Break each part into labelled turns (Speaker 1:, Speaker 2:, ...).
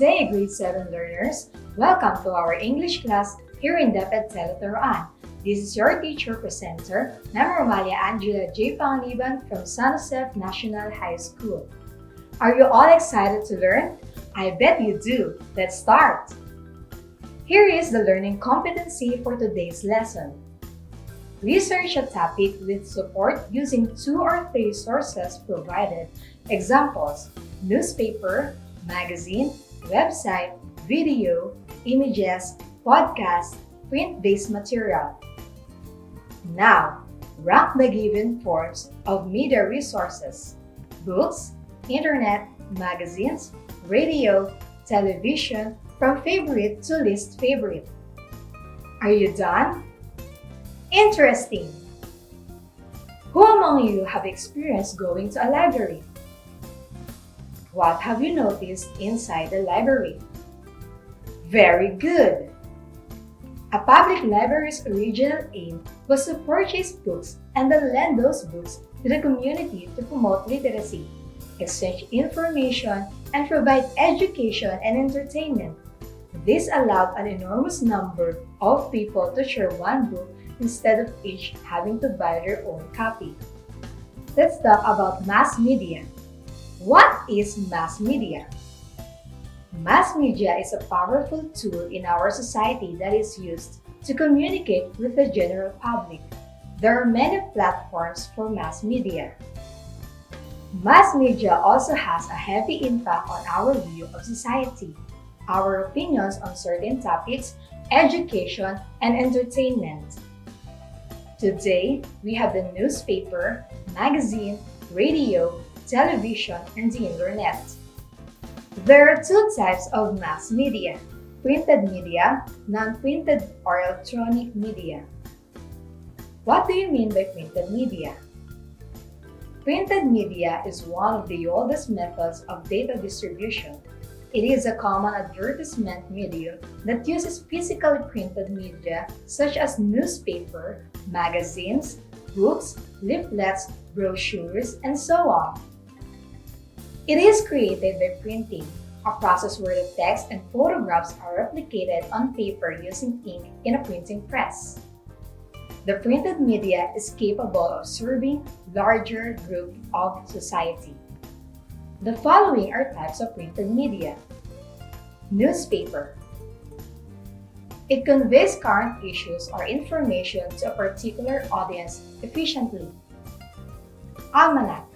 Speaker 1: day, grade 7 learners. Welcome to our English class here in tele-turuan. This is your teacher presenter, Ma'am Romalia Panganiban from San Jose National High School. Are you all excited to learn? I bet you do. Let's start. Here is the learning competency for today's lesson. Research a topic with support using 2 or 3 sources provided. Examples: newspaper, magazine, website, video, images, podcast, print-based material. Now, rank the given forms of media resources: books, internet, magazines, radio, television, from favorite to least favorite. Are you done? Interesting! Who among you have experienced going to a library? What have you noticed inside the library? Very good! A public library's original aim was to purchase books and then lend those books to the community to promote literacy, exchange information, and provide education and entertainment. This allowed an enormous number of people to share one book instead of each having to buy their own copy. Let's talk about mass media. What is mass media? Mass media is a powerful tool in our society that is used to communicate with the general public. There are many platforms for mass media. Mass media also has a heavy impact on our view of society, our opinions on certain topics, education, and entertainment. Today, we have the newspaper, magazine, radio, television, and the internet. There are 2 types of mass media: printed media, non-printed or electronic media. What do you mean by printed media? Printed media is one of the oldest methods of data distribution. It is a common advertisement medium that uses physically printed media such as newspaper, magazines, books, leaflets, brochures, and so on. It is created by printing, a process where the text and photographs are replicated on paper using ink in a printing press. The printed media is capable of serving larger groups of society. The following are types of printed media. Newspaper. It conveys current issues or information to a particular audience efficiently. Almanac.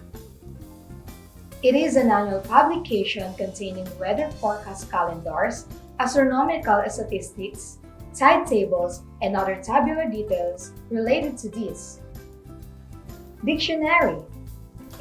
Speaker 1: It is an annual publication containing weather forecast calendars, astronomical statistics, tide tables, and other tabular details related to these. Dictionary.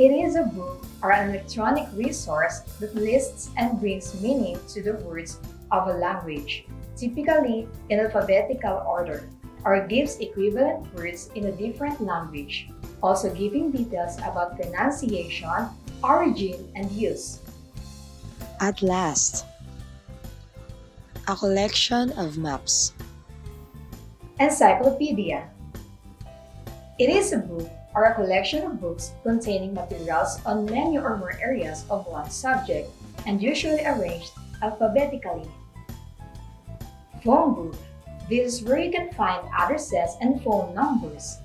Speaker 1: It is a book or an electronic resource that lists and brings meaning to the words of a language, typically in alphabetical order, or gives equivalent words in a different language, also giving details about pronunciation, origin, and use.
Speaker 2: At last, a collection of maps.
Speaker 1: Encyclopedia. It is a book or a collection of books containing materials on many or more areas of one subject and usually arranged alphabetically. Phone book. This is where you can find addresses and phone numbers.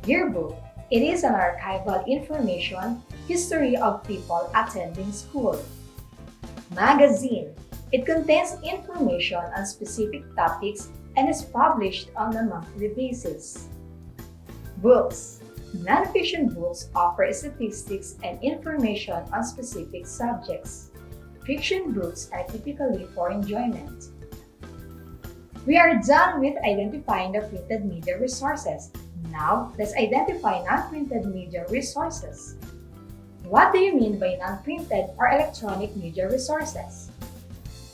Speaker 1: Yearbook. It is an archival information history of people attending school. Magazine. It contains information on specific topics and is published on a monthly basis. Books. Non-fiction books offer statistics and information on specific subjects. Fiction books are typically for enjoyment. We are done with identifying the printed media resources. Now, let's identify non-printed media resources. What do you mean by non-printed or electronic media resources?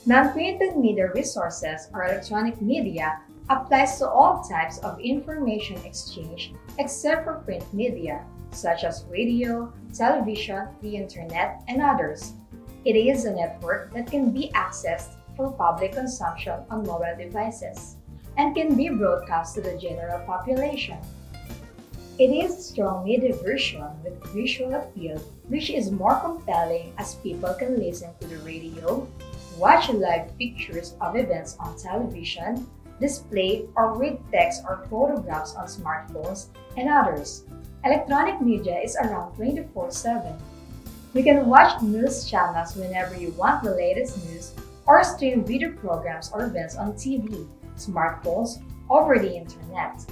Speaker 1: Non-printed media resources or electronic media applies to all types of information exchange except for print media, such as radio, television, the internet, and others. It is a network that can be accessed for public consumption on mobile devices and can be broadcast to the general population. It is a strong media version with visual appeal, which is more compelling as people can listen to the radio, watch live pictures of events on television, display or read text or photographs on smartphones, and others. Electronic media is around 24/7. You can watch news channels whenever you want the latest news or stream video programs or events on TV, smartphones, over the internet.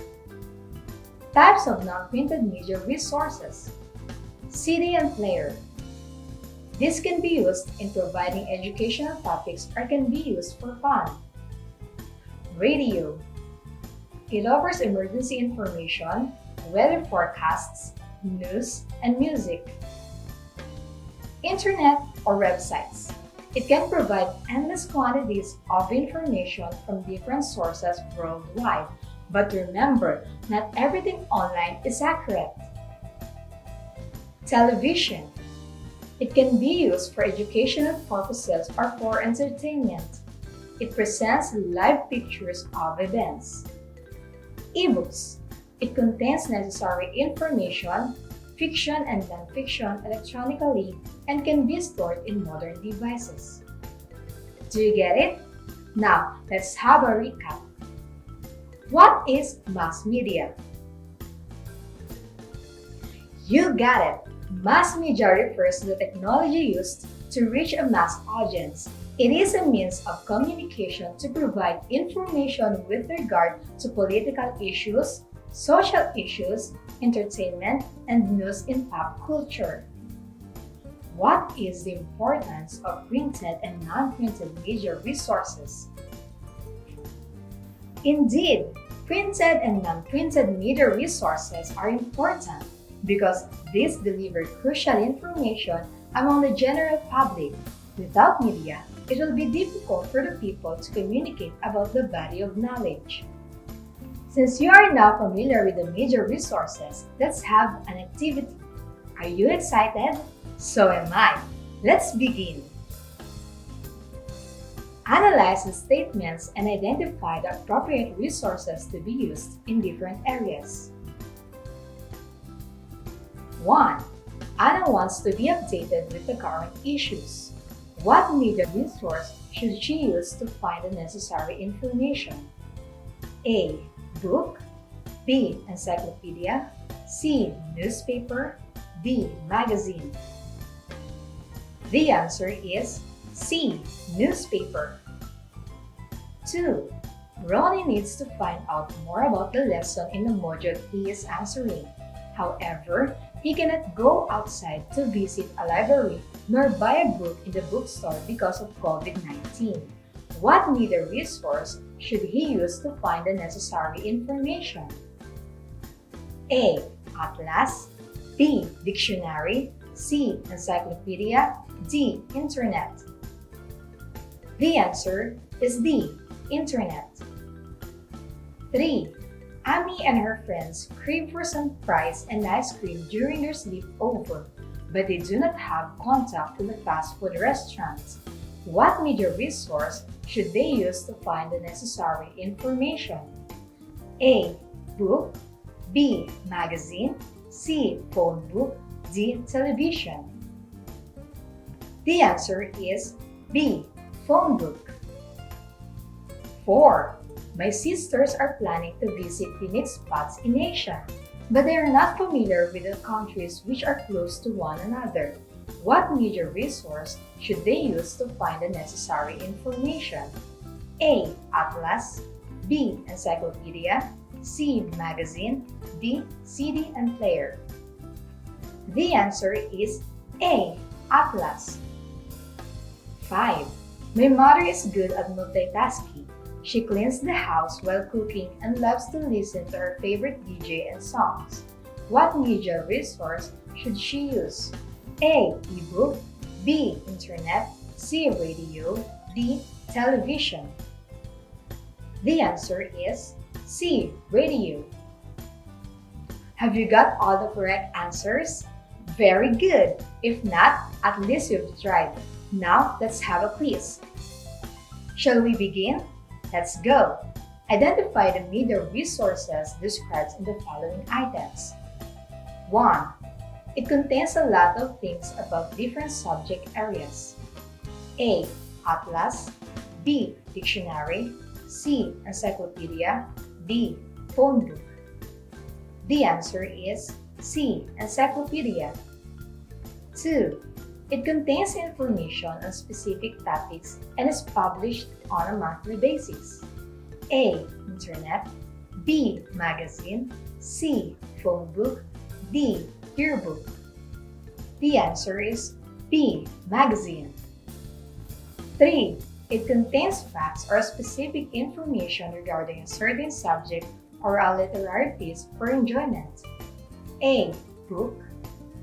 Speaker 1: Types of non-printed media resources. CD and player. This can be used in providing educational topics or can be used for fun. Radio. It offers emergency information, weather forecasts, news, and music. Internet or websites. It can provide endless quantities of information from different sources worldwide. But remember, not everything online is accurate. Television. It can be used for educational purposes or for entertainment. It presents live pictures of events. Ebooks. It contains necessary information, fiction and non-fiction electronically, and can be stored in modern devices. Do you get it? Now, let's have a recap. What is mass media? You got it! Mass media refers to the technology used to reach a mass audience. It is a means of communication to provide information with regard to political issues, social issues, entertainment, and news in pop culture. What is the importance of printed and non-printed media resources? Indeed, printed and non-printed media resources are important because these deliver crucial information among the general public. Without media, it will be difficult for the people to communicate about the body of knowledge. Since you are now familiar with the media resources, let's have an activity. Are you excited? So am I. Let's begin. Analyze the statements and identify the appropriate resources to be used in different areas. 1. Anna wants to be updated with the current issues. What media resource should she use to find the necessary information? A. Book. B. Encyclopedia. C. Newspaper. D. Magazine. The answer is C. Newspaper. 2. Ronnie needs to find out more about the lesson in the module he is answering. However, he cannot go outside to visit a library nor buy a book in the bookstore because of COVID-19. What media resource should he use to find the necessary information? A. Atlas. B. Dictionary. C. Encyclopedia. D. Internet. The answer is D. Internet. 3. Amy and her friends crave for some fries and ice cream during their sleepover, but they do not have contact with the fast food restaurants. What media resource should they use to find the necessary information? A. Book. B. Magazine. C. Phone book. D. Television. The answer is B. Phone book. 4. My sisters are planning to visit unique spots in Asia, but they are not familiar with the countries which are close to one another. What media resource should they use to find the necessary information? A. Atlas. B. Encyclopedia. C. Magazine. D. CD and player. The answer is A. Atlas. 5. My mother is good at multitasking. She cleans the house while cooking and loves to listen to her favorite DJ and songs. What media resource should she use? A. Ebook. B. Internet. C. Radio. D. Television. The answer is C. Radio. Have you got all the correct answers? Very good! If not, at least you've tried. Now, let's have a quiz. Shall we begin? Let's go! Identify the media resources described in the following items. 1. It contains a lot of things about different subject areas. A. Atlas, B. Dictionary, C. Encyclopedia, D. Phone book. The answer is C. Encyclopedia. 2. It contains information on specific topics and is published on a monthly basis. A. Internet, B. Magazine, C. Phone book, D. Yearbook. The answer is B. Magazine. 3. It contains facts or specific information regarding a certain subject or a literary piece for enjoyment. A. Book,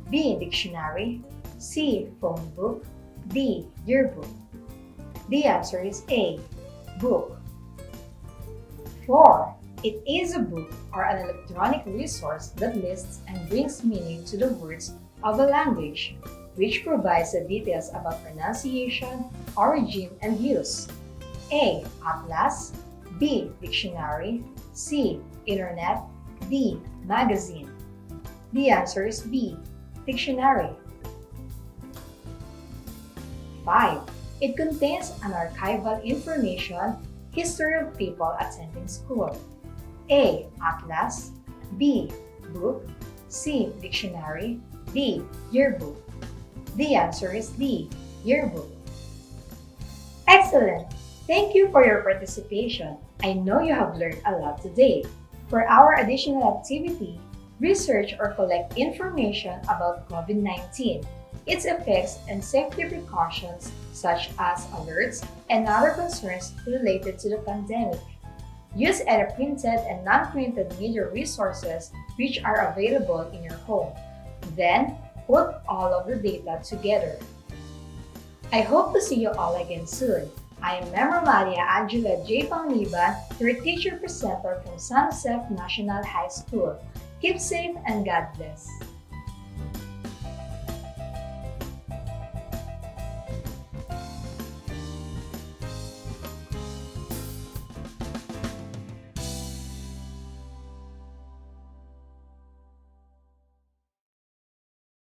Speaker 1: B. Dictionary, C. Phone book, D. Yearbook. The answer is A. Book. 4. It is a book or an electronic resource that lists and brings meaning to the words of a language, which provides the details about pronunciation, origin, and use. A. Atlas, B. Dictionary, C. Internet, D. Magazine. The answer is B. Dictionary. 5. It contains an archival information, history of people attending school. A. Atlas, B. Book, C. Dictionary, D. Yearbook. The answer is D. Yearbook. Excellent! Thank you for your participation. I know you have learned a lot today. For our additional activity, research or collect information about COVID-19, its effects and safety precautions such as alerts and other concerns related to the pandemic. Use any printed and non-printed media resources which are available in your home. Then, put all of the data together. I hope to see you all again soon. I am Ma'am Romalia Angela J. Panganiban, your teacher presenter from San Jose National High School. Keep safe and God bless.